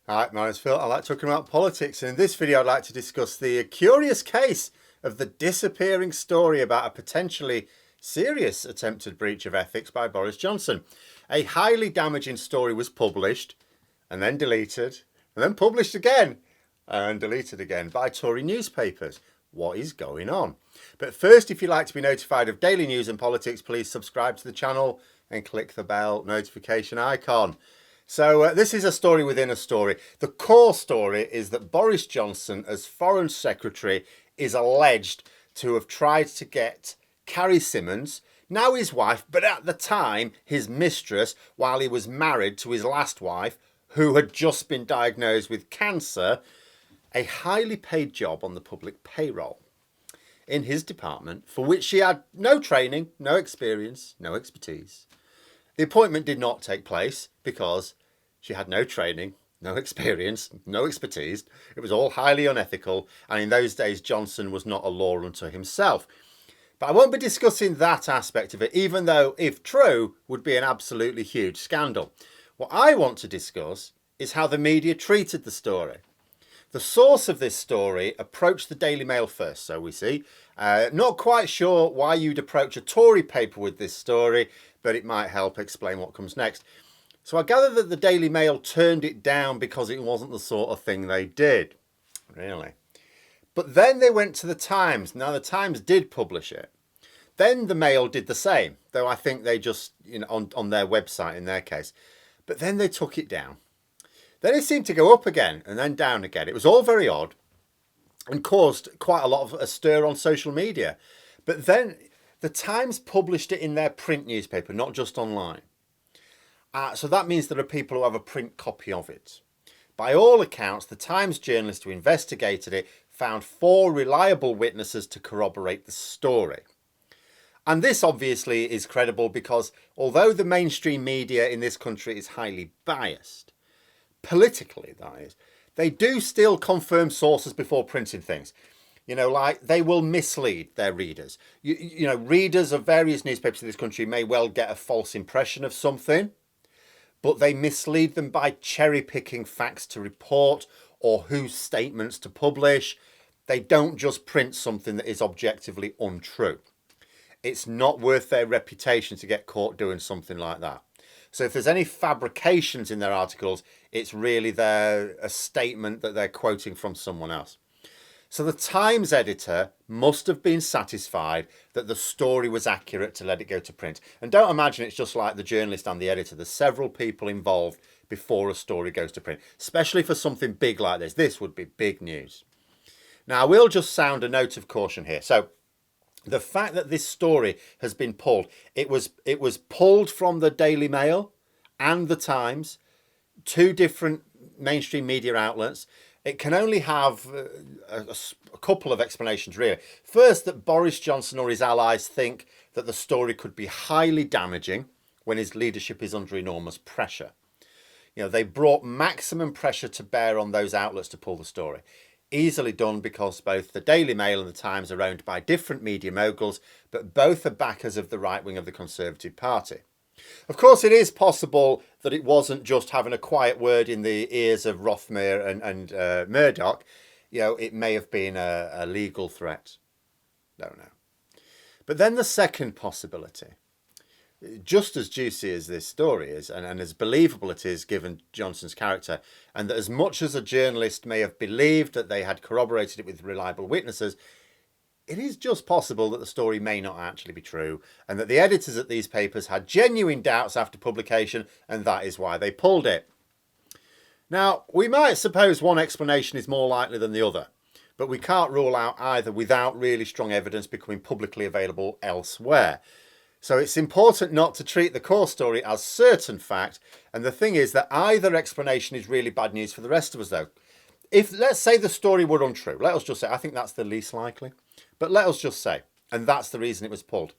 Hi, my name's Phil. I like talking about politics, and in this video I'd like to discuss the curious case of the disappearing story about a potentially serious attempted breach of ethics by Boris Johnson. A highly damaging story was published and then deleted and then published again and deleted again by Tory newspapers. What is going on? But first, if you'd like to be notified of daily news and politics, please subscribe to the channel and click the bell notification icon. So this is a story within a story. The core story is that Boris Johnson, as Foreign Secretary, is alleged to have tried to get Carrie Symonds, now his wife, but at the time his mistress, while he was married to his last wife, who had just been diagnosed with cancer, a highly paid job on the public payroll in his department, for which she had no training, no experience, no expertise. The appointment did not take place because she had no training, no experience, no expertise. It was all highly unethical, and in those days Johnson was not a law unto himself. But I won't be discussing that aspect of it, even though, if true, would be an absolutely huge scandal. What I want to discuss is how the media treated the story. The source of this story approached the Daily Mail first, so we see. Not quite sure why you'd approach a Tory paper with this story, but it might help explain what comes next. So I gather that the Daily Mail turned it down because it wasn't the sort of thing they did. Really? But then they went to the Times. Now, the Times did publish it. Then the Mail did the same, though I think they just, on their website in their case. But then they took it down. Then it seemed to go up again and then down again. It was all very odd and caused quite a lot of a stir on social media. But then the Times published it in their print newspaper, not just online. So that means there are people who have a print copy of it. By all accounts, the Times journalist who investigated it found 4 reliable witnesses to corroborate the story. And this obviously is credible because although the mainstream media in this country is highly biased, politically that is, they do still confirm sources before printing things. Like they will mislead their readers. Readers of various newspapers in this country may well get a false impression of something, but they mislead them by cherry picking facts to report or whose statements to publish. They don't just print something that is objectively untrue. It's not worth their reputation to get caught doing something like that. So if there's any fabrications in their articles, it's really a statement that they're quoting from someone else. So the Times editor must have been satisfied that the story was accurate to let it go to print. And don't imagine it's just like the journalist and the editor. There's several people involved before a story goes to print, especially for something big like this. This would be big news. Now, I will just sound a note of caution here. So the fact that this story has been pulled, it was pulled from the Daily Mail and the Times, 2 different mainstream media outlets. It can only have a couple of explanations, really. First, that Boris Johnson or his allies think that the story could be highly damaging when his leadership is under enormous pressure. They brought maximum pressure to bear on those outlets to pull the story. Easily done because both the Daily Mail and the Times are owned by different media moguls, but both are backers of the right wing of the Conservative Party. Of course, it is possible that it wasn't just having a quiet word in the ears of Rothmere and Murdoch. It may have been a legal threat. Don't know. But then the second possibility, just as juicy as this story is, and as believable it is given Johnson's character, and that as much as a journalist may have believed that they had corroborated it with reliable witnesses, it is just possible that the story may not actually be true, and that the editors at these papers had genuine doubts after publication, and that is why they pulled it. Now, we might suppose one explanation is more likely than the other, but we can't rule out either without really strong evidence becoming publicly available elsewhere. So it's important not to treat the core story as certain fact, and the thing is that either explanation is really bad news for the rest of us, though. If, let's say, the story were untrue, let us just say, I think that's the least likely, but let us just say, and that's the reason it was pulled.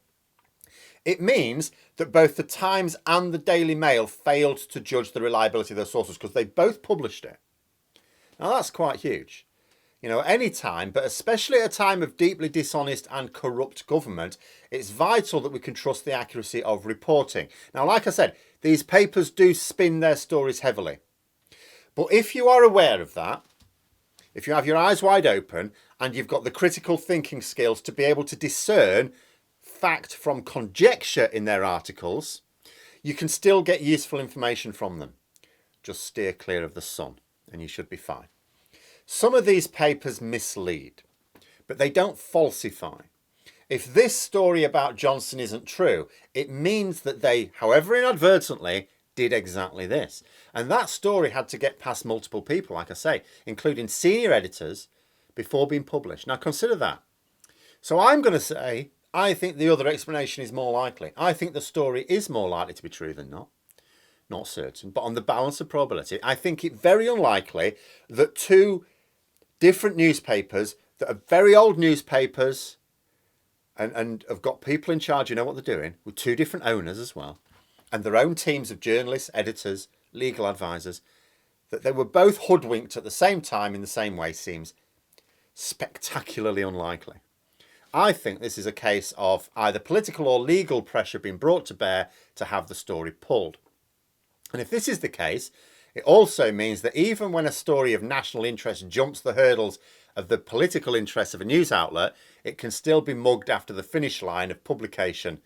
It means that both the Times and the Daily Mail failed to judge the reliability of their sources because they both published it. Now that's quite huge. Any time, but especially at a time of deeply dishonest and corrupt government, it's vital that we can trust the accuracy of reporting. Now, like I said, these papers do spin their stories heavily. But if you are aware of that, if you have your eyes wide open and you've got the critical thinking skills to be able to discern fact from conjecture in their articles, you can still get useful information from them. Just steer clear of the sun and you should be fine. Some of these papers mislead, but they don't falsify. If this story about Johnson isn't true, it means that they, however inadvertently, did exactly this. And that story had to get past multiple people, like I say, including senior editors, before being published. Now consider that. So I'm going to say, I think the other explanation is more likely. I think the story is more likely to be true than not. Not certain, but on the balance of probability, I think it very unlikely that two different newspapers that are very old newspapers and have got people in charge who know what they're doing, with two different owners as well, and their own teams of journalists, editors, legal advisors, that they were both hoodwinked at the same time in the same way seems spectacularly unlikely. I think this is a case of either political or legal pressure being brought to bear to have the story pulled. And if this is the case, it also means that even when a story of national interest jumps the hurdles of the political interests of a news outlet, it can still be mugged after the finish line of publication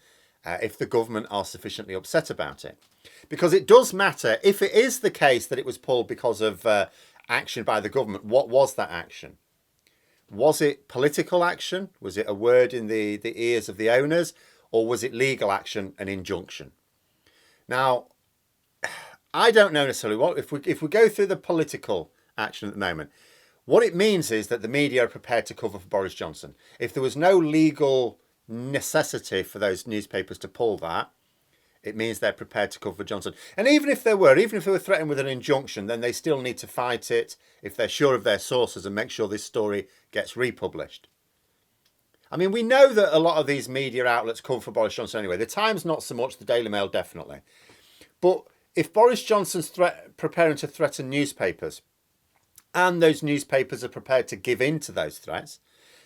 if the government are sufficiently upset about it. Because it does matter, if it is the case that it was pulled because of action by the government, what was that action? Was it political action? Was it a word in the ears of the owners? Or was it legal action, an injunction? Now, I don't know necessarily what, if we go through the political action at the moment, what it means is that the media are prepared to cover for Boris Johnson. If there was no legal necessity for those newspapers to pull that, it means they're prepared to cover for Johnson. And even if they were threatened with an injunction, then they still need to fight it if they're sure of their sources and make sure this story gets republished. I mean, we know that a lot of these media outlets cover for Boris Johnson anyway. The Times not so much, the Daily Mail definitely. But if Boris Johnson's preparing to threaten newspapers, and those newspapers are prepared to give in to those threats,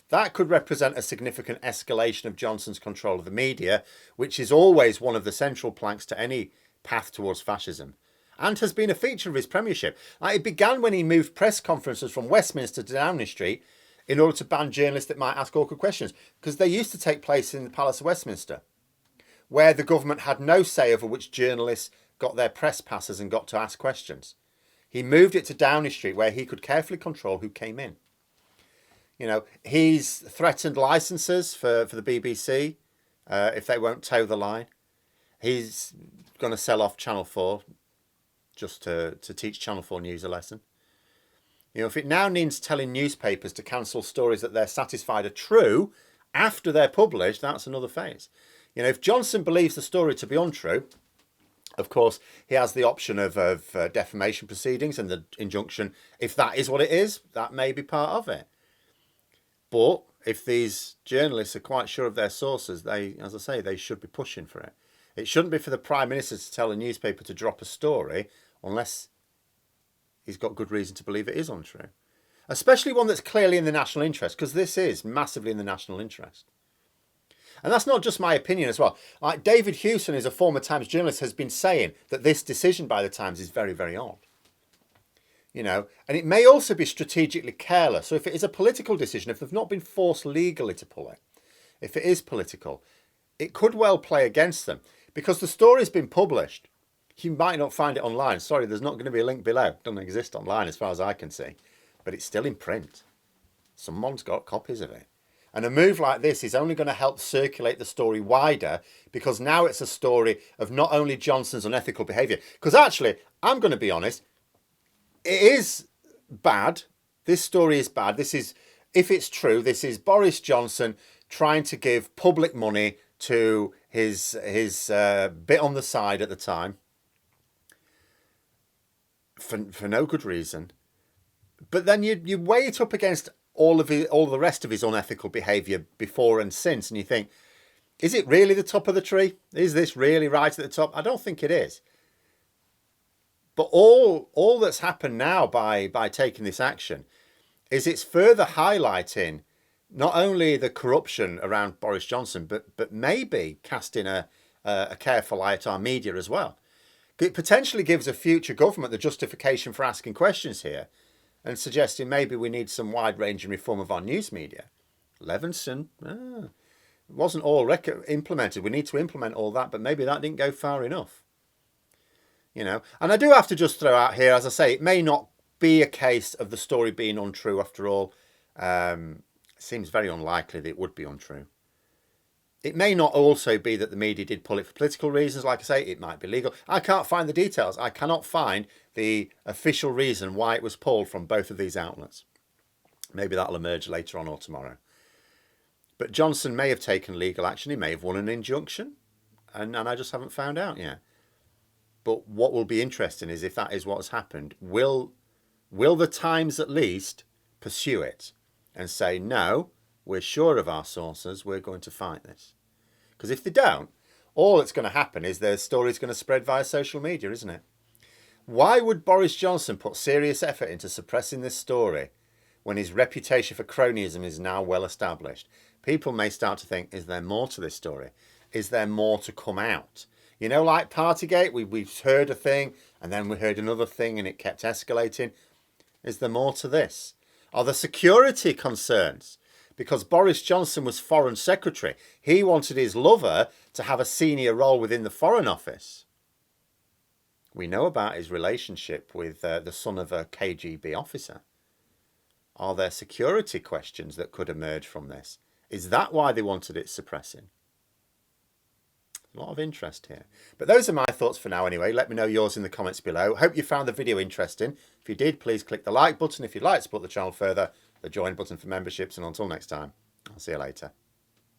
that could represent a significant escalation of Johnson's control of the media, which is always one of the central planks to any path towards fascism, and has been a feature of his premiership. It began when he moved press conferences from Westminster to Downing Street in order to ban journalists that might ask awkward questions, because they used to take place in the Palace of Westminster, where the government had no say over which journalists got their press passes and got to ask questions. He moved it to Downing Street, where he could carefully control who came in. You know, he's threatened licenses for the BBC if they won't toe the line. He's going to sell off Channel 4 just to teach Channel 4 News a lesson. You know, if it now means telling newspapers to cancel stories that they're satisfied are true after they're published, that's another phase. You know, if Johnson believes the story to be untrue, of course, he has the option of defamation proceedings and the injunction. If that is what it is, that may be part of it. But if these journalists are quite sure of their sources, they, as I say, they should be pushing for it. It shouldn't be for the Prime Minister to tell a newspaper to drop a story unless he's got good reason to believe it is untrue. Especially one that's clearly in the national interest, because this is massively in the national interest. And that's not just my opinion as well. Like David Hewson, who's a former Times journalist, has been saying that this decision by the Times is very, very odd. You know, and it may also be strategically careless. So if it is a political decision, if they've not been forced legally to pull it, if it is political, it could well play against them because the story's been published. You might not find it online. Sorry, there's not going to be a link below. It doesn't exist online as far as I can see, but it's still in print. Someone's got copies of it. And a move like this is only going to help circulate the story wider because now it's a story of not only Johnson's unethical behaviour. Because actually, I'm going to be honest, it is bad. This story is bad. This is, if it's true, this is Boris Johnson trying to give public money to his bit on the side at the time for no good reason. But then you weigh it up against all the rest of his unethical behaviour before and since, and you think, is it really the top of the tree? Is this really right at the top? I don't think it is. But all that's happened now by taking this action is it's further highlighting not only the corruption around Boris Johnson, but maybe casting a careful eye at our media as well. It potentially gives a future government the justification for asking questions here and suggesting maybe we need some wide-ranging reform of our news media. Levinson, wasn't all implemented. We need to implement all that, but maybe that didn't go far enough. You know, and I do have to just throw out here, as I say, it may not be a case of the story being untrue after all. It seems very unlikely that it would be untrue. It may not also be that the media did pull it for political reasons. Like I say, it might be legal. I can't find the details. I cannot find the official reason why it was pulled from both of these outlets. Maybe that'll emerge later on or tomorrow. But Johnson may have taken legal action. He may have won an injunction. And I just haven't found out yet. But what will be interesting is if that is what has happened, will the Times at least pursue it and say, no, we're sure of our sources, we're going to fight this? Because if they don't, all that's going to happen is their story's going to spread via social media, isn't it? Why would Boris Johnson put serious effort into suppressing this story when his reputation for cronyism is now well established? People may start to think, is there more to this story? Is there more to come out? You know, like Partygate, we've heard a thing and then we heard another thing and it kept escalating. Is there more to this? Are there security concerns? Because Boris Johnson was Foreign Secretary. He wanted his lover to have a senior role within the Foreign Office. We know about his relationship with the son of a KGB officer. Are there security questions that could emerge from this? Is that why they wanted it suppressing? A lot of interest here. But those are my thoughts for now anyway. Let me know yours in the comments below. Hope you found the video interesting. If you did, please click the like button. If you'd like to support the channel further, the join button for memberships. And until next time, I'll see you later.